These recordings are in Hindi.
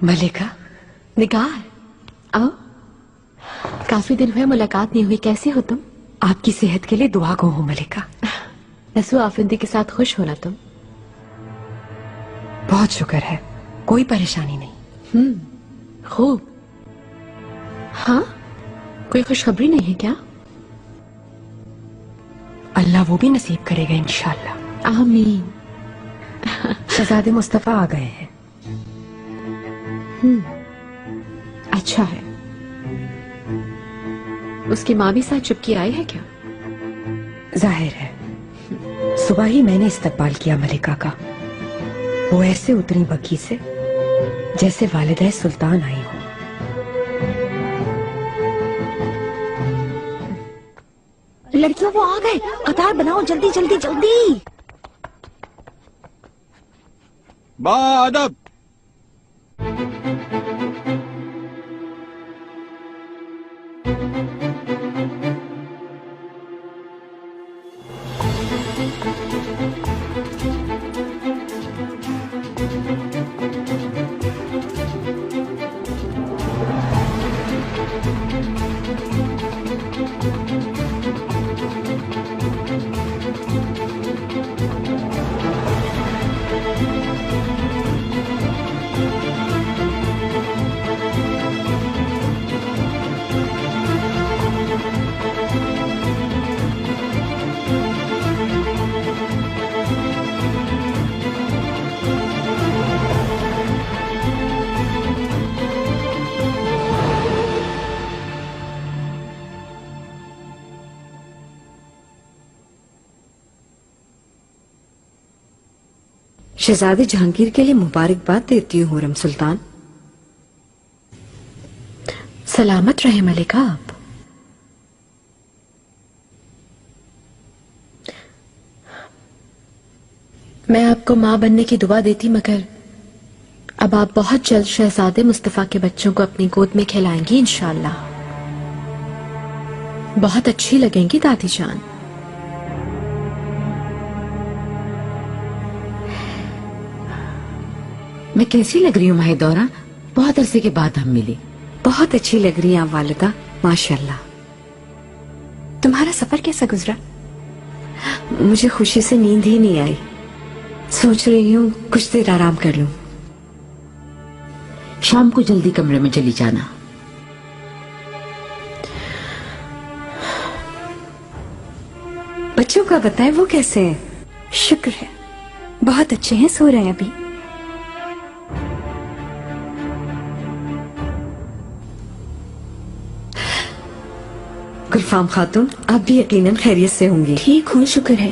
मलिका, निगार, आओ। काफी दिन हुए, मुलाकात नहीं हुई। कैसी हो तुम? आपकी सेहत के लिए दुआ गो हूँ मलिका। नसू आफिंदी के साथ खुश हो ना तुम? बहुत शुक्र है, कोई परेशानी नहीं। खूब। हाँ, कोई खुशखबरी नहीं है क्या? अल्लाह वो भी नसीब करेगा इंशाअल्लाह। आमीन। शहजादे मुस्तफा आ गए हैं। अच्छा है। उसकी माँ भी साथ चुपकी आई है क्या? जाहिर है, सुबह ही मैंने इस्तकबाल किया मलिका का। वो ऐसे उतरी बकी से जैसे वालिदा सुल्तान आई हो। लड़कियों, वो आ गए। कतार बनाओ, जल्दी जल्दी जल्दी। बादब। शहजादे जहांगीर के लिए मुबारकबाद देती हूँ हुरम सुल्तान। सलामत रहे मलिका आप। मैं आपको माँ बनने की दुआ देती, मगर अब आप बहुत जल्द शहजादे मुस्तफा के बच्चों को अपनी गोद में खिलाएंगी इंशाअल्लाह। बहुत अच्छी लगेंगी दादी जान। मैं कैसी लग रही हूँ माहिदौरा? बहुत अरसे के बाद हम मिले। बहुत अच्छी लग रही हैं आप वालिदा, माशाल्लाह। तुम्हारा सफर कैसा गुजरा? मुझे खुशी से नींद ही नहीं आई। सोच रही हूँ कुछ देर आराम कर लूं। शाम को जल्दी कमरे में चली जाना। बच्चों का बताएं, वो कैसे हैं? शुक्र है, बहुत अच्छे हैं, सो रहे हैं अभी। गुलफाम खातून, आप भी यकीनन खैरियत से होंगी। ठीक हूँ, शुक्र है।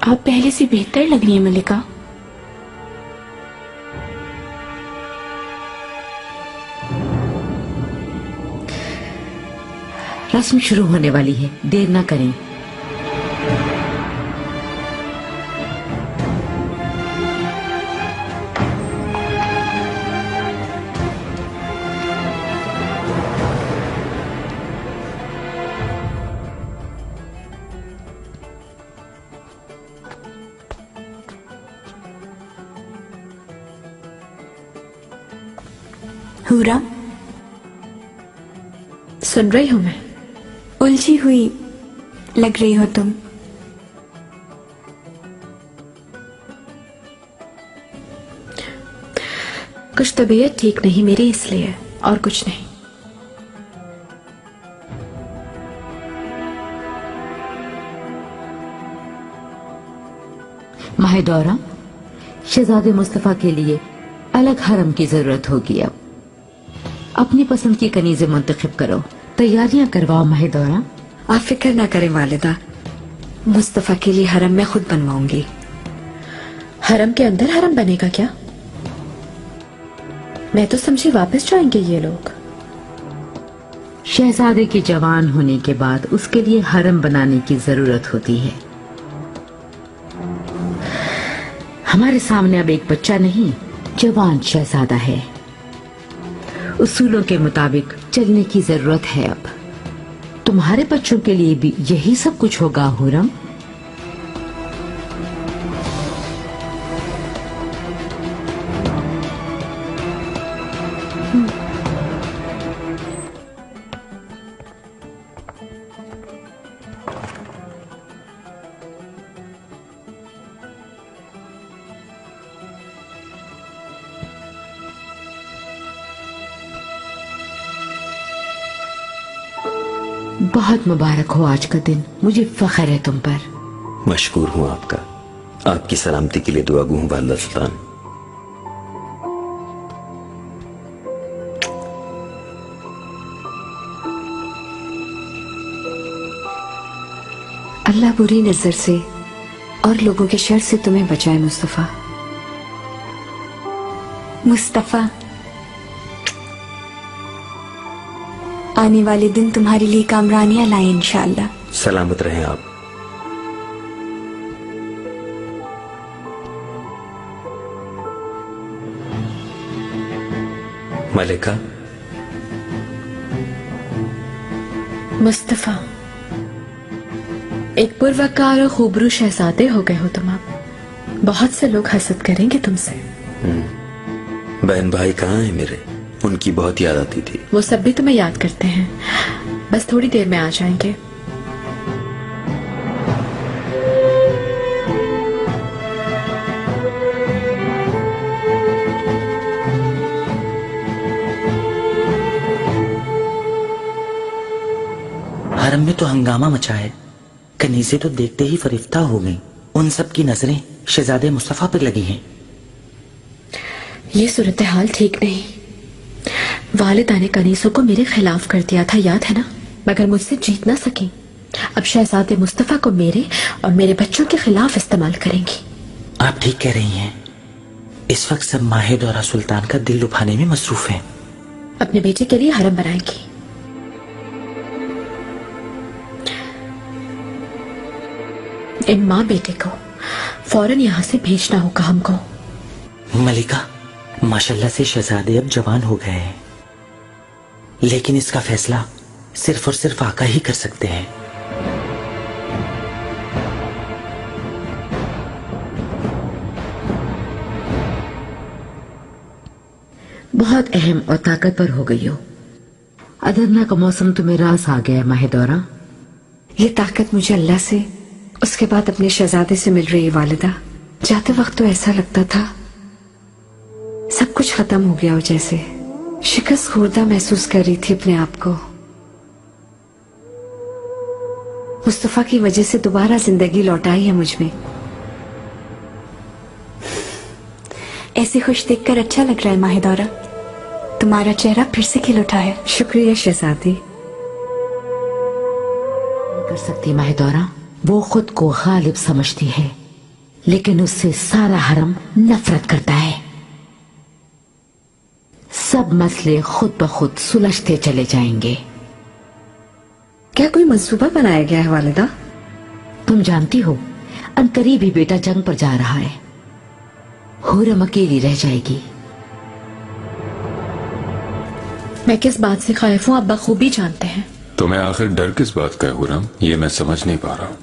आप पहले से बेहतर लग रही हैं मलिका। रस्म शुरू होने वाली है, देर ना करें। हुरा, सुन रही हूं मैं। उलझी हुई लग रही हो तुम। कुछ तबीयत ठीक नहीं मेरी, इसलिए, और कुछ नहीं। माहिदौरा, शहजादे मुस्तफा के लिए अलग हरम की जरूरत होगी। अब अपनी पसंद की कनीजें मुंतखब करो, तैयारियां करवाओ माहिदौरा। आप फिक्र ना करें वालिदा, मुस्तफा के लिए हरम मैं खुद बनवाऊंगी। हरम के अंदर हरम बनेगा क्या? मैं तो समझी वापस जाएंगे ये लोग। शहजादे के जवान होने के बाद उसके लिए हरम बनाने की जरूरत होती है। हमारे सामने अब एक बच्चा नहीं, जवान शहजादा है। उसूलों के मुताबिक चलने की जरूरत है। अब तुम्हारे बच्चों के लिए भी यही सब कुछ होगा हुरम। बहुत मुबारक हो आज का दिन। मुझे फख्र है तुम पर। मशकूर हूँ आपका। आपकी सलामती के लिए दुआ गो हूँ वालिदा सुल्तान। अल्लाह बुरी नजर से और लोगों के शर से तुम्हें बचाए मुस्तफा। मुस्तफा, आने वाले दिन तुम्हारे लिए कामरानियां लाए इंशाअल्लाह। सलामत रहें आप। मलिका, मुस्तफा, एक पुरवकार और खूबरू शहजादे हो गए हो तुम अब। बहुत से लोग हसद करेंगे तुमसे। बहन भाई कहाँ हैं मेरे? उनकी बहुत याद आती थी। वो सब भी तुम्हें याद करते हैं, बस थोड़ी देर में आ जाएंगे। हरम में तो हंगामा मचा है। कनीज़ें तो देखते ही फरिफ्ता हो गईं। उन सब की नजरें शहजादे मुस्तफा पर लगी हैं। ये सूरत हाल ठीक नहीं। वालिदा ने कनीसों को मेरे खिलाफ कर दिया था, याद है ना? मगर मुझसे जीत ना सकी। अब शहजादे मुस्तफा को मेरे और मेरे बच्चों के खिलाफ इस्तेमाल करेंगी। आप ठीक कह रही हैं। इस वक्त सब माहिदौरा सुल्तान का दिल लुभाने में मसरूफ हैं। अपने बेटे के लिए हरम बनाएंगी। इन माँ बेटे को फौरन यहाँ से भेजना होगा हमको। मलिका, माशाल्लाह से शहजादे अब जवान हो गए हैं, लेकिन इसका फैसला सिर्फ और सिर्फ आका ही कर सकते हैं। बहुत अहम और ताकतवर हो गई हो। अदरना का मौसम तुम्हें रास आ गया माहिदौरा। ये ताकत मुझे अल्लाह से, उसके बाद अपने शहजादे से मिल रही है वालिदा। जाते वक्त तो ऐसा लगता था सब कुछ खत्म हो गया हो, जैसे शिकस्त खुर्दा महसूस कर रही थी अपने आप को। मुस्तफा की वजह से दोबारा जिंदगी लौटाई है मुझ में। ऐसे खुश देखकर अच्छा लग रहा है माहिदौरा। तुम्हारा चेहरा फिर से खिल उठा है। शुक्रिया शहजादी। कर सकती माहिदौरा, वो खुद को गालिब समझती है, लेकिन उससे सारा हरम नफरत करता है। सब मसले खुद ब खुद सुलझते चले जाएंगे। क्या कोई मंसूबा बनाया गया है वालिदा? तुम जानती हो अनकरीब ही बेटा जंग पर जा रहा है। हुरम अकेली रह जाएगी। मैं किस बात से खौफ हूँ आप बखूबी जानते हैं। तुम्हें आखिर डर किस बात का है हुरम? ये मैं समझ नहीं पा रहा हूं।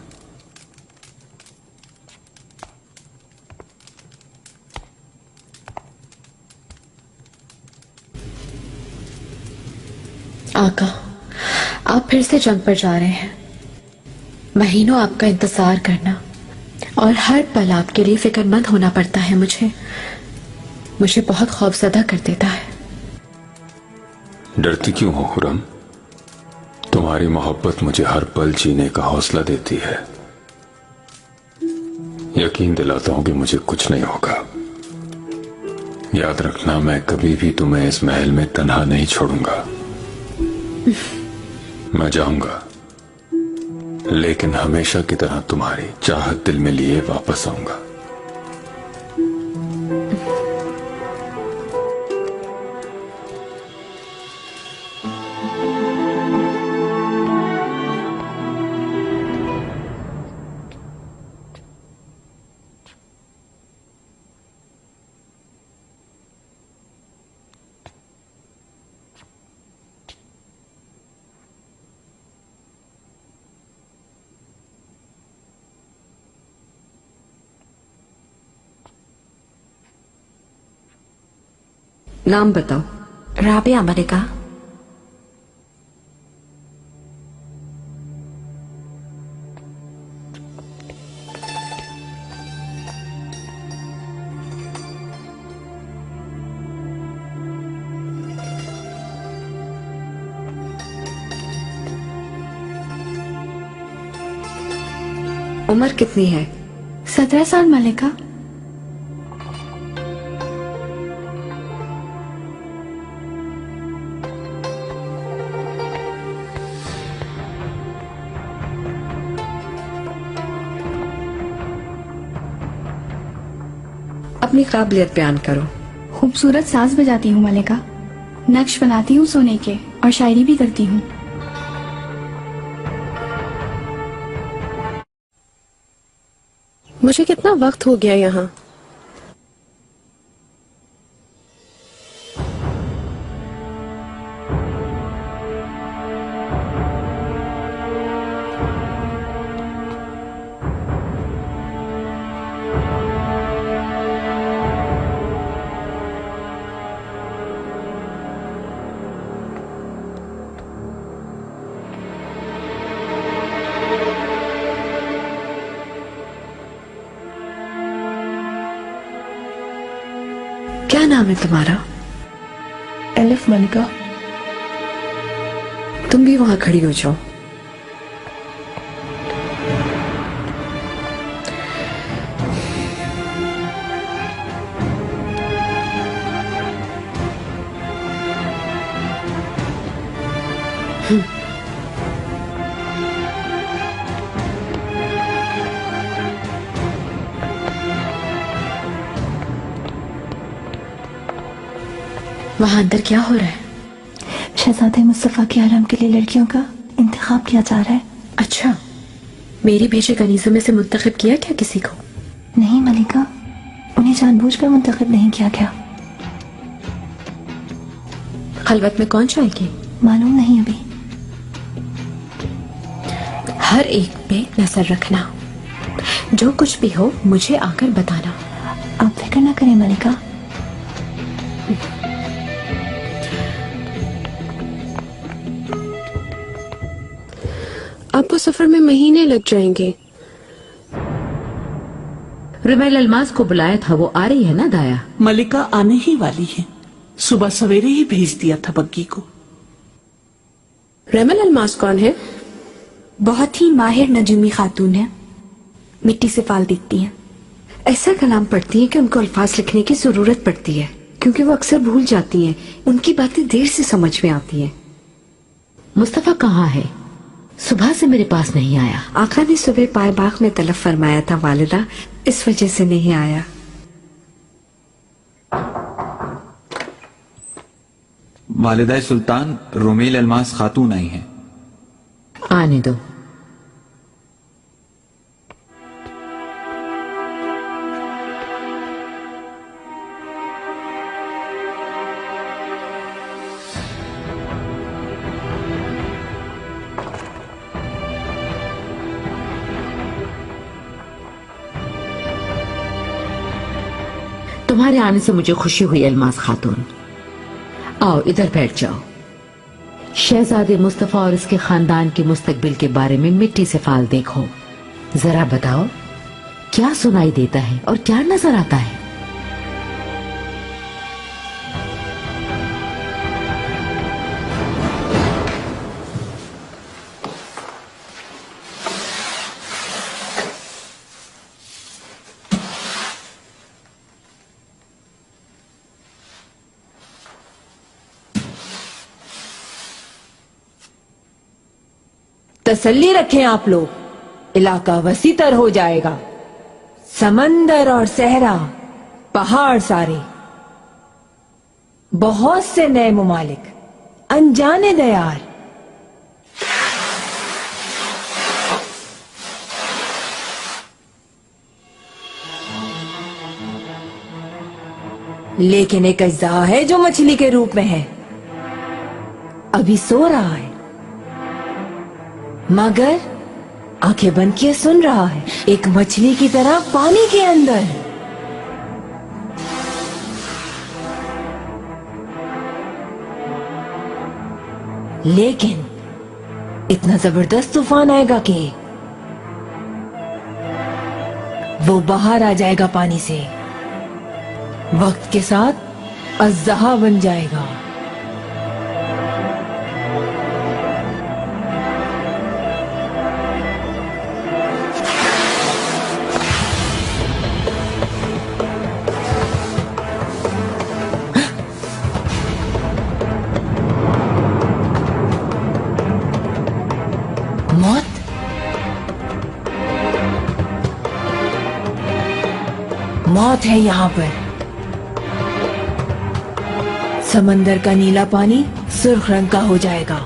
आका, आप फिर से जंग पर जा रहे हैं। महीनों आपका इंतजार करना और हर पल आपके लिए फिक्रमंद होना पड़ता है। मुझे बहुत खौफजदा कर देता है। डरती क्यों हो हुरम? तुम्हारी मोहब्बत मुझे हर पल जीने का हौसला देती है। यकीन दिलाता हूं कि मुझे कुछ नहीं होगा। याद रखना, मैं कभी भी तुम्हें इस महल में तन्हा नहीं छोड़ूंगा। मैं जाऊंगा, लेकिन हमेशा की तरह तुम्हारी चाहत दिल में लिए वापस आऊंगा। नाम बताओ। राबिया मलिका। उम्र कितनी है? 17 साल मलिका। अपनी काबिलियत बयान करो। खूबसूरत साज बजाती हूँ मलिका, नक्श बनाती हूँ सोने के और शायरी भी करती हूँ। मुझे कितना वक्त हो गया यहाँ। क्या नाम है तुम्हारा? एलिफ मलिका। तुम भी वहां खड़ी हो जाओ। वहां अंदर क्या हो रहा है? शहजादे मुस्तफा के हरम के लिए लड़कियों का इंतखाब किया जा रहा है। अच्छा, मेरी भेजे कनीजों में से मुंतखब किया क्या किसी को? नहीं मलिका, उन्हें जानबूझकर मुंतखब नहीं किया गया। खलवत में कौन जाएगी? मालूम नहीं अभी। हर एक पे नजर रखना, जो कुछ भी हो मुझे आकर बताना। आप फिक्र न करें मलिका। आपको सफर में महीने लग जाएंगे। रुमैल अलमास को बुलाया था, वो आ रही है ना दाया? मलिका आने ही वाली है, सुबह सवेरे ही भेज दिया था बग्गी को। रेमल अलमास कौन है? बहुत ही माहिर नजूमी खातून है, मिट्टी से फाल दिखती है। ऐसा कलाम पढ़ती है कि उनको अल्फाज लिखने की जरूरत पड़ती है, क्योंकि वो अक्सर भूल जाती हैं। उनकी बातें देर से समझ में आती हैं। मुस्तफा कहाँ है? सुबह से मेरे पास नहीं आया। आका ने सुबह पाए बाग में तलब फरमाया था वालिदा, इस वजह से नहीं आया। वालिदा सुल्तान रुमैल अलमास खातून आई हैं। आने दो। तुम्हारे आने से मुझे खुशी हुई अलमास खातून। आओ इधर बैठ जाओ। शहजादे मुस्तफा और उसके खानदान के मुस्तकबिल के बारे में मिट्टी से फाल देखो। जरा बताओ, क्या सुनाई देता है और क्या नजर आता है? तसल्ली रखें आप लोग, इलाका वसीतर हो जाएगा। समंदर और सहरा, पहाड़ सारे, बहुत से नए मुमालिक, अनजाने दयार। लेकिन एक अज्जा है जो मछली के रूप में है, अभी सो रहा है, मगर आंखें बंद किए सुन रहा है, एक मछली की तरह पानी के अंदर। लेकिन इतना जबरदस्त तूफान आएगा कि वो बाहर आ जाएगा पानी से, वक्त के साथ अज़्ज़हा बन जाएगा। मौत? मौत है यहाँ पर। समंदर का नीला पानी सुर्ख रंग का हो जाएगा।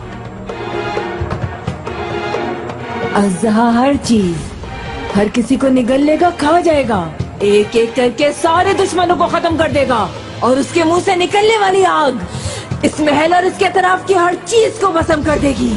अज़हा हर चीज, हर किसी को निगल लेगा, खा जाएगा। एक एक करके सारे दुश्मनों को खत्म कर देगा। और उसके मुंह से निकलने वाली आग इस महल और इसके तरफ की हर चीज को भस्म कर देगी।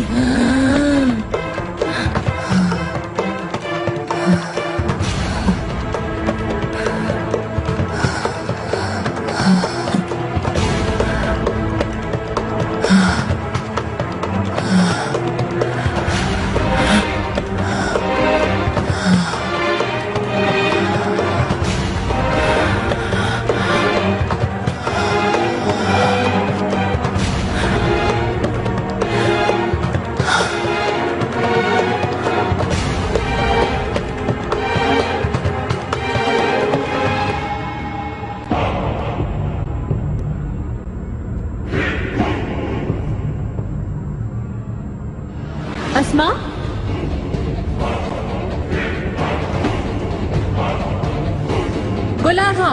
अस्मा, गुलाहा,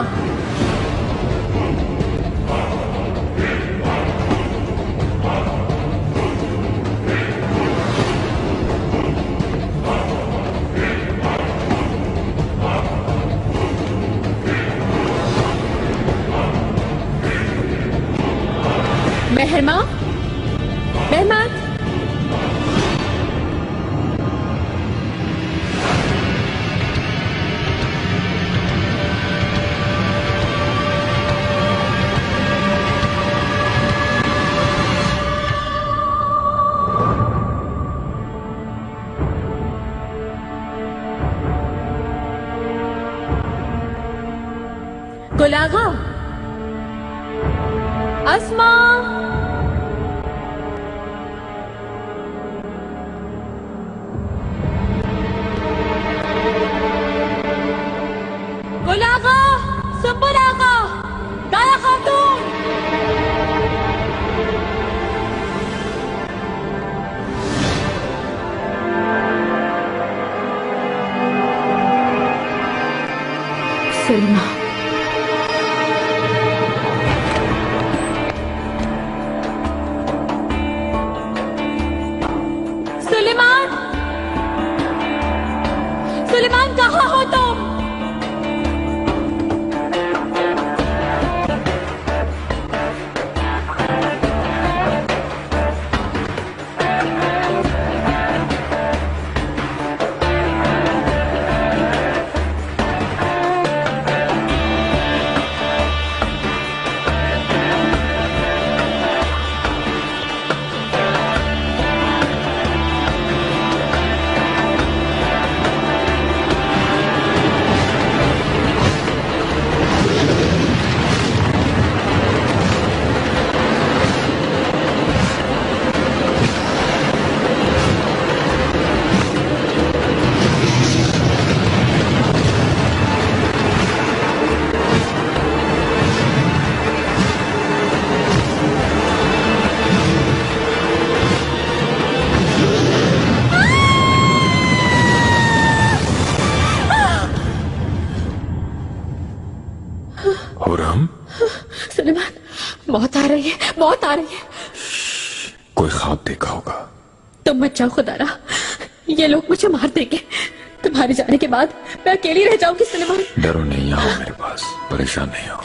मेहरमा, मेहमान, गुलाहा, अस्मा, गुलाहा, सुब्बुल आगा, गाया खातून। सलमा, सुलेमान, सुलेमान कहाँ हो तुम? हुरम, सुलेमान, मौत आ रही है, मौत आ रही है। कोई ख्वाब देखा होगा। तुम मत जाओ खुदारा, ये लोग मुझे मार देंगे। तुम्हारे जाने के बाद मैं अकेली रह जाऊंगी सुलेमान। डरो नहीं, आओ मेरे पास, परेशान नहीं हो।